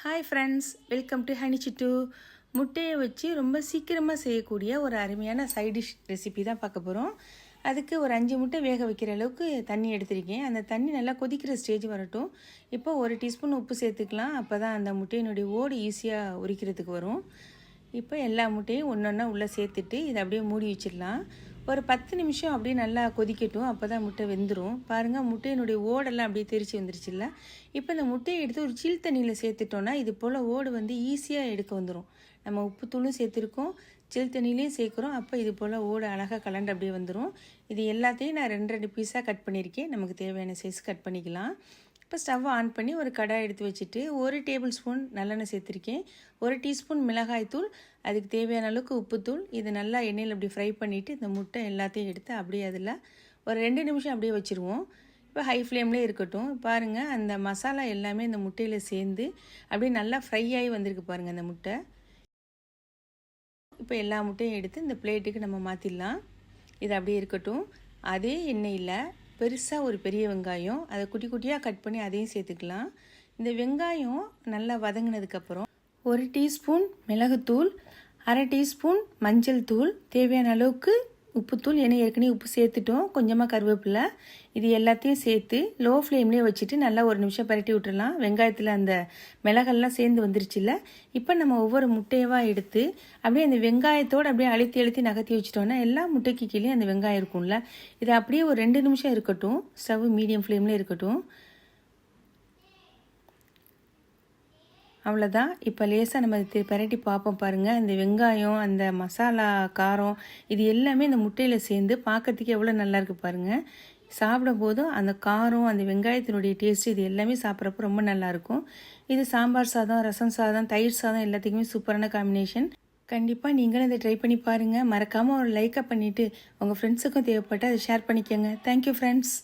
Hi friends, welcome to honey Chittu. முட்டையை வச்சு ரொம்ப சீக்கிரமாக செய்யக்கூடிய ஒரு அருமையான சைட் டிஷ் ரெசிபி தான் பார்க்க போகிறோம். அதுக்கு ஒரு 5 முட்டை வேக வைக்கிற அளவுக்கு தண்ணி எடுத்திருக்கேன். அந்த தண்ணி நல்லா கொதிக்கிற ஸ்டேஜ் வரட்டும். இப்போ 1 டீஸ்பூன் உப்பு சேர்த்துக்கலாம். அப்போ தான் அந்த முட்டையினுடைய ஓடு ஈஸியாக உரிக்கிறதுக்கு வரும். இப்போ எல்லா முட்டையும் ஒன்று ஒன்றா உள்ளே சேர்த்துட்டு இதை அப்படியே மூடி வச்சிடலாம். ஒரு 10 நிமிஷம் அப்படியே நல்லா கொதிக்கட்டும். அப்போ தான் முட்டை வெந்துடும். பாருங்கள், முட்டையினுடைய ஓடெல்லாம் அப்படியே தெரிச்சு வந்துருச்சுல்ல. இப்போ இந்த முட்டையை எடுத்து ஒரு சில் தண்ணியில் சேர்த்துட்டோன்னா இது போல் ஓடு ஈஸியாக எடுக்க வந்துடும். நம்ம உப்புத்தூளும் சேர்த்துருக்கோம், சில் தண்ணியிலையும் சேர்க்குறோம். அப்போ இது போல் ஓடு அழகாக கலண்டு அப்படியே வந்துடும். இது எல்லாத்தையும் நான் 2 பீஸாக கட் பண்ணியிருக்கேன். நமக்கு தேவையான சைஸ் கட் பண்ணிக்கலாம். இப்போ ஸ்டவ் ஆன் பண்ணி ஒரு கடாய் எடுத்து வச்சுட்டு 1 டேபிள் ஸ்பூன் நல்லெண்ணெய் சேர்த்துருக்கேன். 1 டீஸ்பூன் மிளகாய்த்தூள், அதுக்கு தேவையான அளவுக்கு உப்புத்தூள். இது நல்லா எண்ணெயில் அப்படி ஃப்ரை பண்ணிவிட்டு இந்த முட்டை எல்லாத்தையும் எடுத்து அப்படியே அதில் ஒரு 2 நிமிஷம் அப்படியே வச்சுருவோம். இப்போ ஹை ஃப்ளேம்லேயே இருக்கட்டும். பாருங்கள், அந்த மசாலா எல்லாமே இந்த முட்டையில் சேர்ந்து அப்படியே நல்லா ஃப்ரை ஆகி வந்திருக்கு பாருங்கள் அந்த முட்டை. இப்போ எல்லா முட்டையும் எடுத்து இந்த பிளேட்டுக்கு நம்ம மாற்றிடலாம். இது அப்படியே இருக்கட்டும். அதே எண்ணெயில் பெருசாக ஒரு பெரிய வெங்காயம், அதை குட்டி குட்டியாக கட் பண்ணி அதையும் சேர்த்துக்கலாம். இந்த வெங்காயம் நல்லா வதங்கினதுக்கப்புறம் 1 டீஸ்பூன் மிளகுத்தூள், 1/2 டீஸ்பூன் மஞ்சள் தூள், தேவையான அளவுக்கு உப்புத்தூள், ஏன்னா ஏற்கனவே உப்பு சேர்த்துட்டோம், கொஞ்சமாக கருவேப்பிலை, இது எல்லாத்தையும் சேர்த்து லோ ஃப்ளேம்லேயே வச்சுட்டு நல்லா 1 நிமிஷம் பரட்டி விட்டுடலாம். வெங்காயத்தில் அந்த மிளகெல்லாம் சேர்ந்து வந்துருச்சுல்ல. இப்போ நம்ம ஒவ்வொரு முட்டையவாக எடுத்து அப்படியே அந்த வெங்காயத்தோடு அப்படியே அழுத்தி நகர்த்தி வச்சிட்டோன்னா எல்லா முட்டைக்கு கீழே அந்த வெங்காயம் இருக்கும்ல. இது அப்படியே ஒரு 2 நிமிஷம் இருக்கட்டும். ஸ்டவ் மீடியம் ஃப்ளேம்லேயே இருக்கட்டும். அவ்வளோதான். இப்போ லேசாக நம்ம பரட்டி பார்ப்போம் பாருங்கள். இந்த வெங்காயம், அந்த மசாலா, காரம், இது எல்லாமே இந்த முட்டையில் சேர்ந்து பார்க்கறதுக்கு எவ்வளோ நல்லாயிருக்கு பாருங்கள். சாப்பிடும் போதும் அந்த காரம், அந்த வெங்காயத்தினுடைய டேஸ்ட்டு, இது எல்லாமே சாப்பிட்றப்போ ரொம்ப நல்லாயிருக்கும். இது சாம்பார் சாதம், ரசம் சாதம், தயிர் சாதம் எல்லாத்துக்குமே சூப்பரான காம்பினேஷன். கண்டிப்பாக நீங்களும் இதை ட்ரை பண்ணி பாருங்கள். மறக்காமல் ஒரு லைக்கை பண்ணிவிட்டு உங்கள் ஃப்ரெண்ட்ஸுக்கும் தேவைப்பட்டு அதை ஷேர் பண்ணிக்கோங்க. Thank you friends.